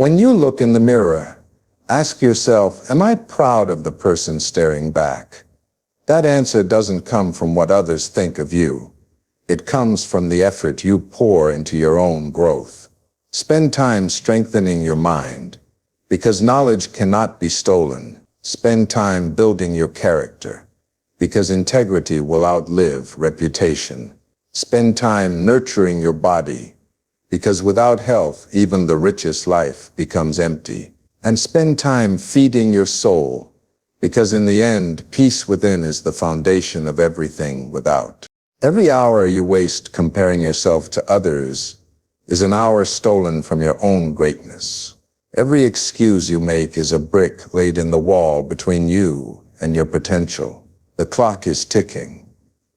When you look in the mirror, ask yourself, am I proud of the person staring back? That answer doesn't come from what others think of you. It comes from the effort you pour into your own growth. Spend time strengthening your mind, because knowledge cannot be stolen. Spend time building your character, because integrity will outlive reputation. Spend time nurturing your body, because without health, even the richest life becomes empty. And spend time feeding your soul, because in the end, peace within is the foundation of everything without. Every hour you waste comparing yourself to others is an hour stolen from your own greatness. Every excuse you make is a brick laid in the wall between you and your potential. The clock is ticking.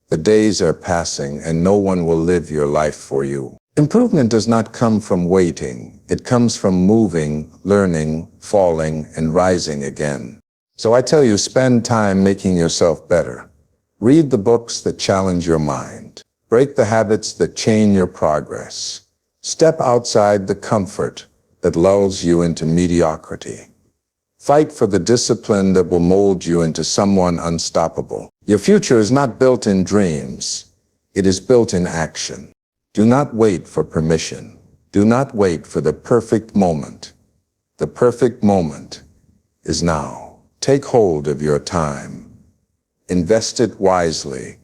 The days are passing, and no one will live your life for you. Improvement does not come from waiting. It comes from moving, learning, falling, and rising again. So I tell you, spend time making yourself better. Read the books that challenge your mind. Break the habits that chain your progress. Step outside the comfort that lulls you into mediocrity. Fight for the discipline that will mold you into someone unstoppable. Your future is not built in dreams. It is built in action. Do not wait for permission. Do not wait for the perfect moment. The perfect moment is now. Take hold of your time. Invest it wisely,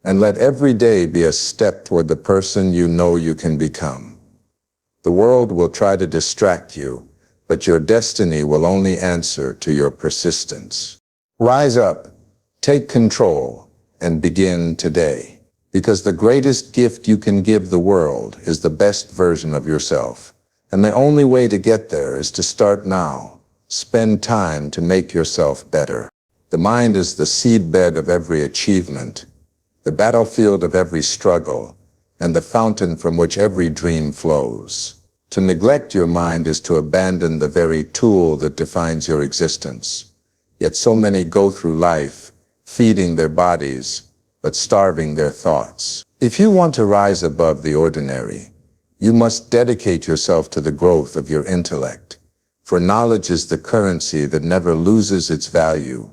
and let every day be a step toward the person you know you can become. The world will try to distract you, but your destiny will only answer to your persistence. Rise up, take control, and begin today. Because the greatest gift you can give the world is the best version of yourself. And the only way to get there is to start now. Spend time to make yourself better. The mind is the seedbed of every achievement, the battlefield of every struggle, and the fountain from which every dream flows. To neglect your mind is to abandon the very tool that defines your existence. Yet so many go through life, feeding their bodies, but starving their thoughts. If you want to rise above the ordinary, you must dedicate yourself to the growth of your intellect. For knowledge is the currency that never loses its value,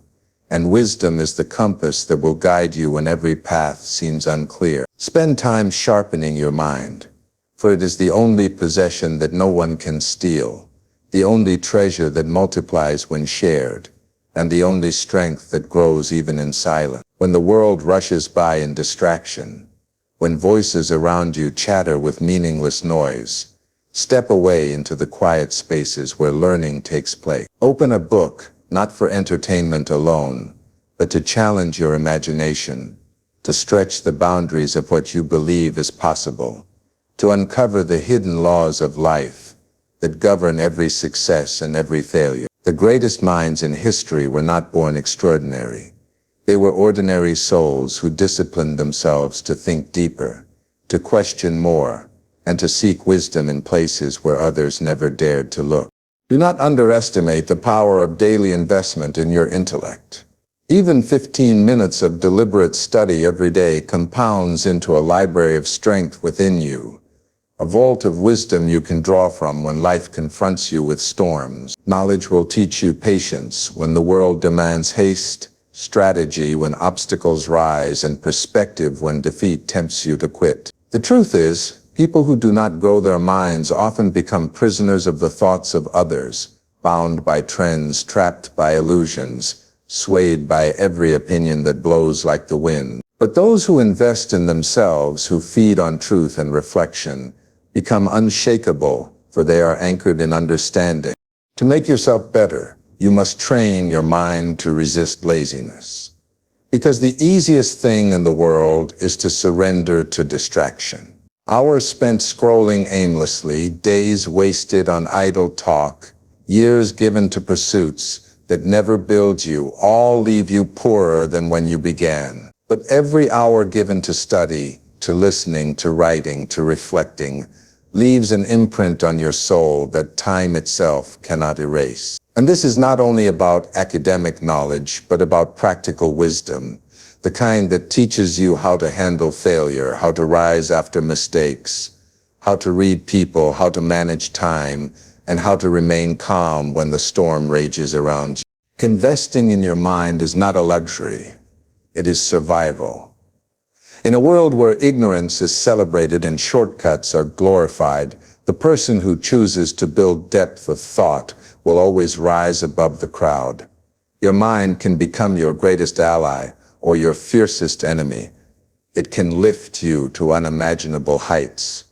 and wisdom is the compass that will guide you when every path seems unclear. Spend time sharpening your mind, for it is the only possession that no one can steal, the only treasure that multiplies when shared, and the only strength that grows even in silence. When the world rushes by in distraction, when voices around you chatter with meaningless noise, step away into the quiet spaces where learning takes place. Open a book, not for entertainment alone, but to challenge your imagination, to stretch the boundaries of what you believe is possible, to uncover the hidden laws of life that govern every success and every failure. The greatest minds in history were not born extraordinary. They were ordinary souls who disciplined themselves to think deeper, to question more, and to seek wisdom in places where others never dared to look. Do not underestimate the power of daily investment in your intellect. Even 15 minutes of deliberate study every day compounds into a library of strength within you, a vault of wisdom you can draw from when life confronts you with storms. Knowledge will teach you patience when the world demands haste, strategy when obstacles rise, and perspective when defeat tempts you to quit. The truth is, people who do not grow their minds often become prisoners of the thoughts of others, bound by trends, trapped by illusions, swayed by every opinion that blows like the wind. But those who invest in themselves, who feed on truth and reflection, become unshakable, for they are anchored in understanding. To make yourself better, you must train your mind to resist laziness. Because the easiest thing in the world is to surrender to distraction. Hours spent scrolling aimlessly, days wasted on idle talk, years given to pursuits that never build you, all leave you poorer than when you began. But every hour given to study, to listening, to writing, to reflecting, leaves an imprint on your soul that time itself cannot erase. And this is not only about academic knowledge, but about practical wisdom, the kind that teaches you how to handle failure, how to rise after mistakes, how to read people, how to manage time, and how to remain calm when the storm rages around you. Investing in your mind is not a luxury. It is survival. In a world where ignorance is celebrated and shortcuts are glorified, the person who chooses to build depth of thought will always rise above the crowd. Your mind can become your greatest ally or your fiercest enemy. It can lift you to unimaginable heights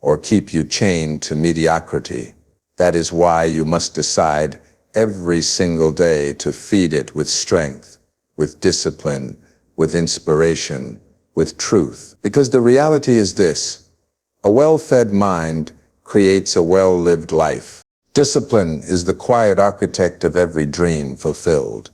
or keep you chained to mediocrity. That is why you must decide every single day to feed it with strength, with discipline, with inspiration, with truth. Because the reality is this: a well-fed mind creates a well-lived life. Discipline is the quiet architect of every dream fulfilled,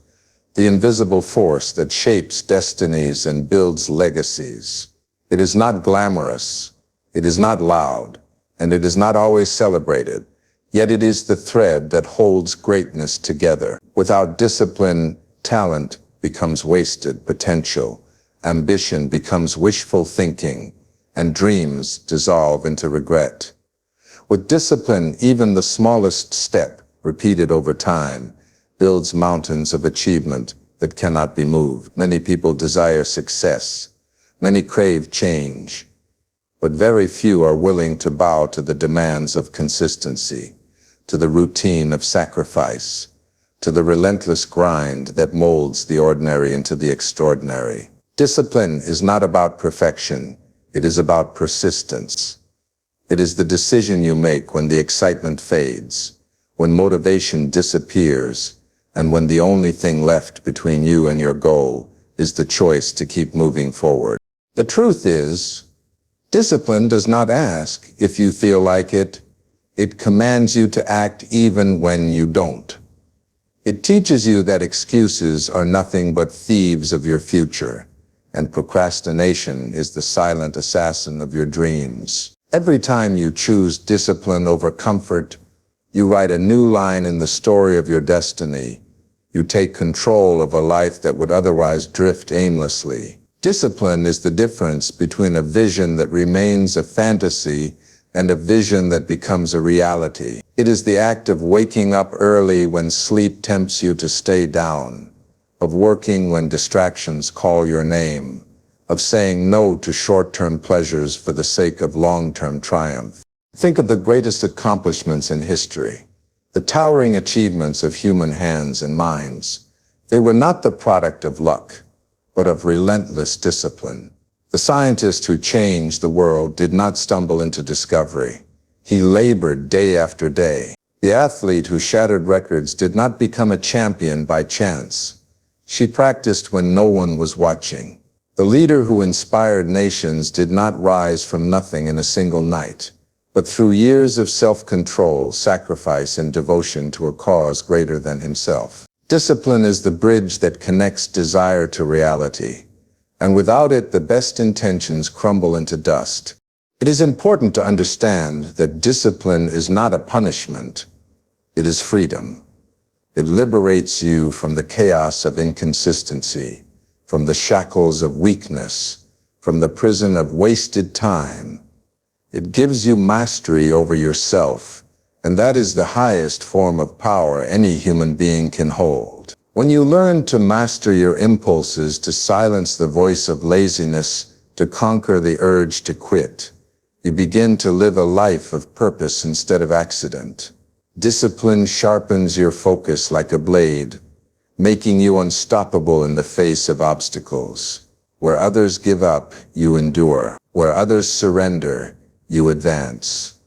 the invisible force that shapes destinies and builds legacies. It is not glamorous, it is not loud, and it is not always celebrated, yet it is the thread that holds greatness together. Without discipline, talent becomes wasted potential, ambition becomes wishful thinking, and dreams dissolve into regret. With discipline, even the smallest step, repeated over time, builds mountains of achievement that cannot be moved. Many people desire success. Many crave change. But very few are willing to bow to the demands of consistency, to the routine of sacrifice, to the relentless grind that molds the ordinary into the extraordinary. Discipline is not about perfection. It is about persistence. It is the decision you make when the excitement fades, when motivation disappears, and when the only thing left between you and your goal is the choice to keep moving forward. The truth is, discipline does not ask if you feel like it. It commands you to act even when you don't. It teaches you that excuses are nothing but thieves of your future, and procrastination is the silent assassin of your dreams. Every time you choose discipline over comfort, you write a new line in the story of your destiny. You take control of a life that would otherwise drift aimlessly. Discipline is the difference between a vision that remains a fantasy and a vision that becomes a reality. It is the act of waking up early when sleep tempts you to stay down, of working when distractions call your name, of saying no to short-term pleasures for the sake of long-term triumph. Think of the greatest accomplishments in history, the towering achievements of human hands and minds. They were not the product of luck, but of relentless discipline. The scientist who changed the world did not stumble into discovery. He labored day after day. The athlete who shattered records did not become a champion by chance. She practiced when no one was watching. The leader who inspired nations did not rise from nothing in a single night, but through years of self-control, sacrifice, and devotion to a cause greater than himself. Discipline is the bridge that connects desire to reality, and without it, the best intentions crumble into dust. It is important to understand that discipline is not a punishment. It is freedom. It liberates you from the chaos of inconsistency, from the shackles of weakness, from the prison of wasted time. It gives you mastery over yourself, and that is the highest form of power any human being can hold. When you learn to master your impulses, to silence the voice of laziness, to conquer the urge to quit, you begin to live a life of purpose instead of accident. Discipline sharpens your focus like a blade, making you unstoppable in the face of obstacles. Where others give up, you endure. Where others surrender, you advance.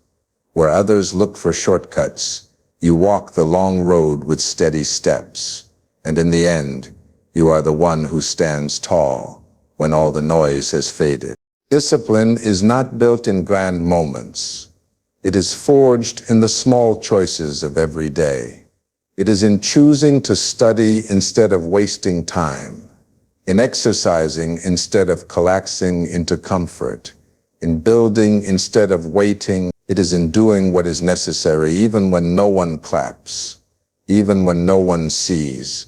Where others look for shortcuts, you walk the long road with steady steps. And in the end, you are the one who stands tall when all the noise has faded. Discipline is not built in grand moments. It is forged in the small choices of every day. It is in choosing to study instead of wasting time, in exercising instead of collapsing into comfort, in building instead of waiting. It is in doing what is necessary even when no one claps, even when no one sees,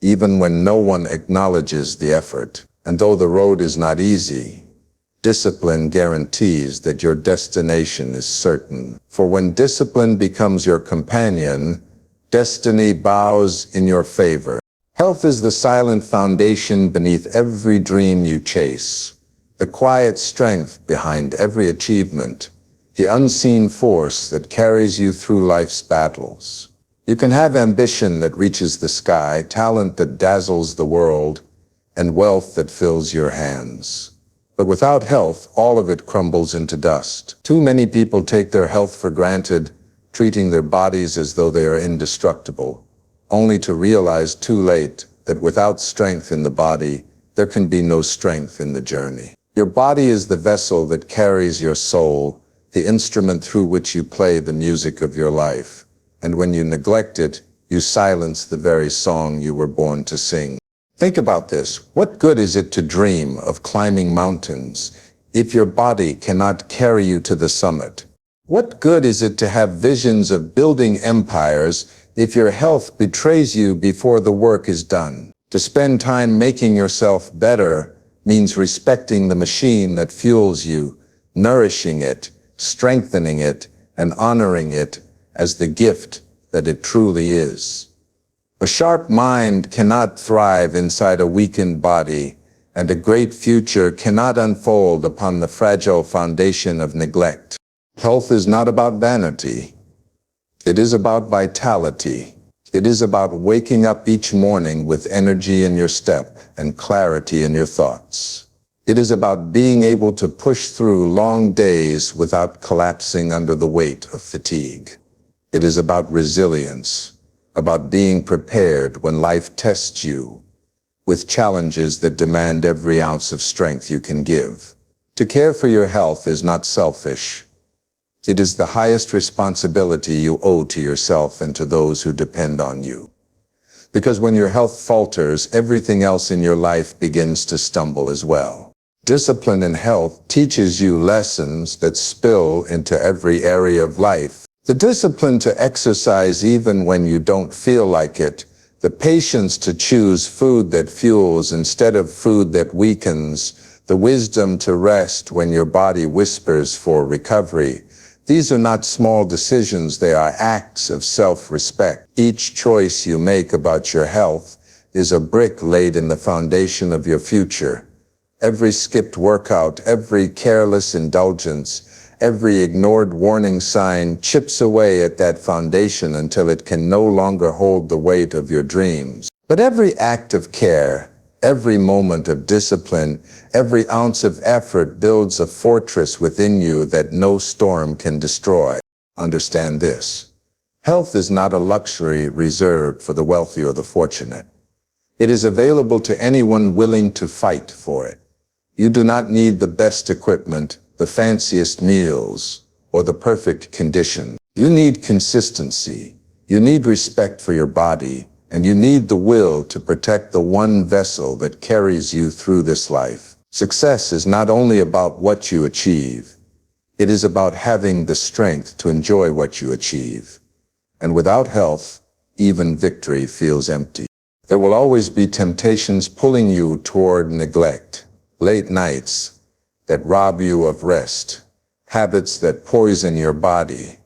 even when no one acknowledges the effort. And though the road is not easy, Discipline guarantees that your destination is certain. For when discipline becomes your companion, destiny bows in your favor. Health is the silent foundation beneath every dream you chase, the quiet strength behind every achievement, the unseen force that carries you through life's battles. You can have ambition that reaches the sky, talent that dazzles the world, and wealth that fills your hands. But without health, all of it crumbles into dust. Too many people take their health for granted, treating their bodies as though they are indestructible, only to realize too late that without strength in the body, there can be no strength in the journey. Your body is the vessel that carries your soul, the instrument through which you play the music of your life. And when you neglect it, you silence the very song you were born to sing. Think about this. What good is it to dream of climbing mountains if your body cannot carry you to the summit? What good is it to have visions of building empires if your health betrays you before the work is done? To spend time making yourself better means respecting the machine that fuels you, nourishing it, strengthening it, and honoring it as the gift that it truly is. A sharp mind cannot thrive inside a weakened body, and a great future cannot unfold upon the fragile foundation of neglect. Health is not about vanity. It is about vitality. It is about waking up each morning with energy in your step and clarity in your thoughts. It is about being able to push through long days without collapsing under the weight of fatigue. It is about resilience, about being prepared when life tests you with challenges that demand every ounce of strength you can give. To care for your health is not selfish. It is the highest responsibility you owe to yourself and to those who depend on you. Because when your health falters, everything else in your life begins to stumble as well. Discipline in health teaches you lessons that spill into every area of life. The discipline to exercise even when you don't feel like it, the patience to choose food that fuels instead of food that weakens, the wisdom to rest when your body whispers for recovery. These are not small decisions, they are acts of self-respect. Each choice you make about your health is a brick laid in the foundation of your future. Every skipped workout, every careless indulgence, every ignored warning sign chips away at that foundation until it can no longer hold the weight of your dreams. But every act of care, every moment of discipline, every ounce of effort builds a fortress within you that no storm can destroy. Understand this. Health is not a luxury reserved for the wealthy or the fortunate. It is available to anyone willing to fight for it. You do not need the best equipment, the fanciest meals, or the perfect condition. You need consistency. You need respect for your body, and you need the will to protect the one vessel that carries you through this life. Success is not only about what you achieve. It is about having the strength to enjoy what you achieve. And without health, even victory feels empty. There will always be temptations pulling you toward neglect, late nights that rob you of rest, habits that poison your body,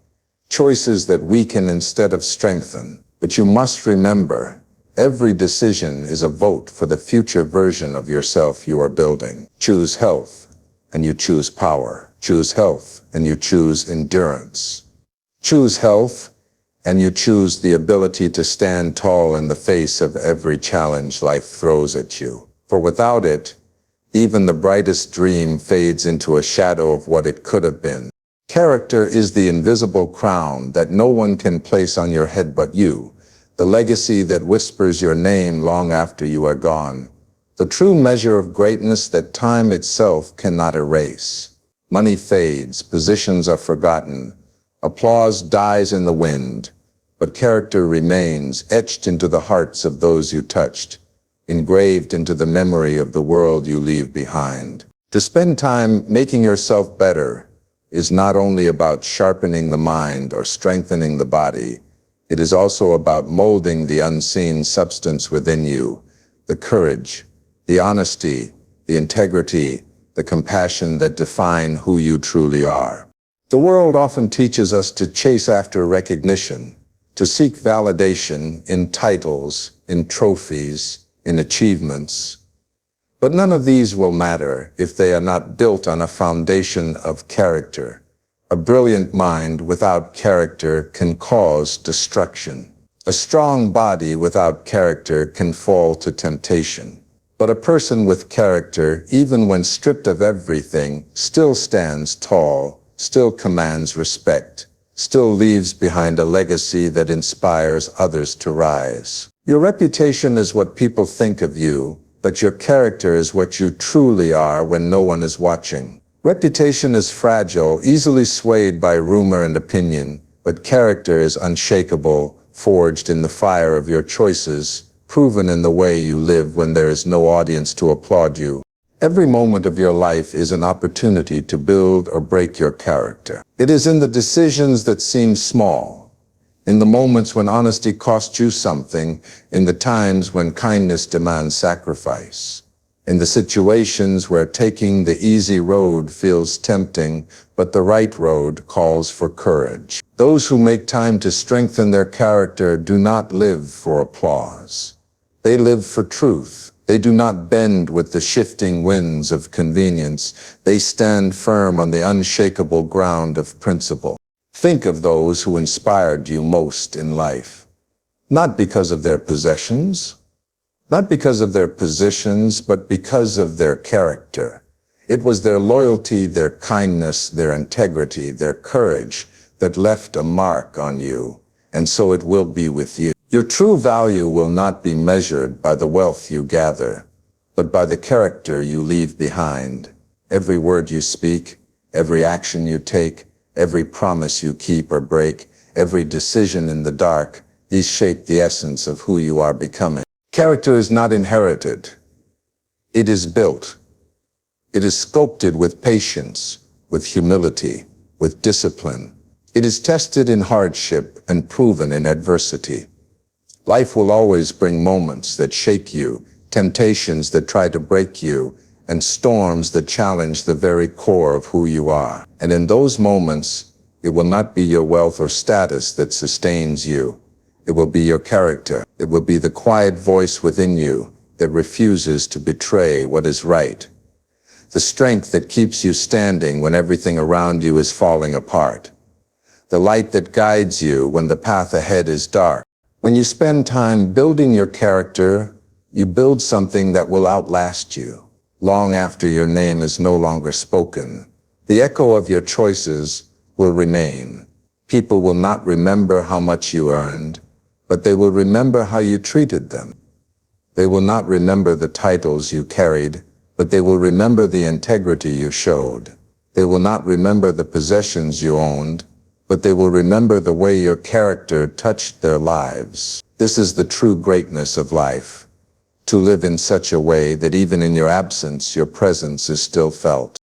choices that weaken instead of strengthen. But you must remember, every decision is a vote for the future version of yourself you are building. Choose health, and you choose power. Choose health, and you choose endurance. Choose health, and you choose the ability to stand tall in the face of every challenge life throws at you. For without it, even the brightest dream fades into a shadow of what it could have been. Character is the invisible crown that no one can place on your head but you, the legacy that whispers your name long after you are gone, the true measure of greatness that time itself cannot erase. Money fades, positions are forgotten, applause dies in the wind, but character remains etched into the hearts of those you touched, engraved into the memory of the world you leave behind. To spend time making yourself better is not only about sharpening the mind or strengthening the body, it is also about molding the unseen substance within you, the courage, the honesty, the integrity, the compassion that define who you truly are. The world often teaches us to chase after recognition, to seek validation in titles, in trophies, in achievements. But none of these will matter if they are not built on a foundation of character. A brilliant mind without character can cause destruction. A strong body without character can fall to temptation. But a person with character, even when stripped of everything, still stands tall, still commands respect, still leaves behind a legacy that inspires others to rise. Your reputation is what people think of you, but your character is what you truly are when no one is watching. Reputation is fragile, easily swayed by rumor and opinion, but character is unshakable, forged in the fire of your choices, proven in the way you live when there is no audience to applaud you. Every moment of your life is an opportunity to build or break your character. It is in the decisions that seem small, in the moments when honesty costs you something, in the times when kindness demands sacrifice, in the situations where taking the easy road feels tempting, but the right road calls for courage. Those who make time to strengthen their character do not live for applause. They live for truth. They do not bend with the shifting winds of convenience. They stand firm on the unshakable ground of principle. Think of those who inspired you most in life, not because of their possessions, not because of their positions, but because of their character. It was their loyalty, their kindness, their integrity, their courage that left a mark on you, and so it will be with you. Your true value will not be measured by the wealth you gather, but by the character you leave behind. Every word you speak, every action you take, every promise you keep or break, every decision in the dark, these shape the essence of who you are becoming. Character is not inherited. It is built. It is sculpted with patience, with humility, with discipline. It is tested in hardship and proven in adversity. Life will always bring moments that shake you, temptations that try to break you, and storms that challenge the very core of who you are. And in those moments, it will not be your wealth or status that sustains you. It will be your character. It will be the quiet voice within you that refuses to betray what is right. The strength that keeps you standing when everything around you is falling apart. The light that guides you when the path ahead is dark. When you spend time building your character, you build something that will outlast you, long after your name is no longer spoken. The echo of your choices will remain. People will not remember how much you earned, but they will remember how you treated them. They will not remember the titles you carried, but they will remember the integrity you showed. They will not remember the possessions you owned, but they will remember the way your character touched their lives. This is the true greatness of life, to live in such a way that even in your absence, your presence is still felt.